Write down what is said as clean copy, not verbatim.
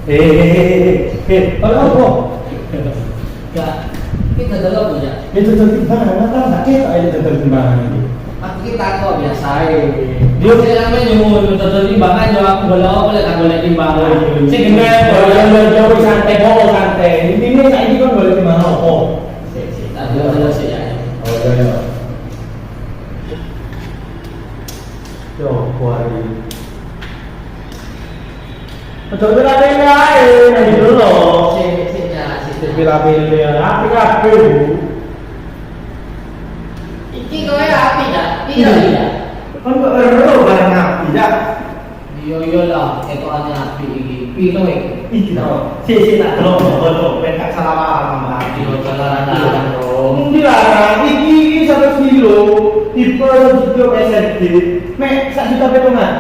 Kalau apa? Enggak. Kita dulu punya. Itu timbangan, tak kita aja timbangan ini. Aku kita kok biasa ya. Dia namanya nyumun betul timbangan jawab aku boleh apa boleh tak boleh timbangan. si kenal jauh santai, ngomong santai. Ini saya ini kan boleh timbangan apa? Tadi ada sih ya. Oh iya. Yo, kuari. Betul pilih aja, nanti dulu. Pilih api kafe. Iki kowe api dah. Iya. Kan barang api dah. Iya lah, etoane api iki. Pino iki? Iki tau. Si tak delok petak selama api. Yo jalan-jalan dong. Dilarang iki 1 kilo tipe 3 SLD. Mek 1 juta petungan.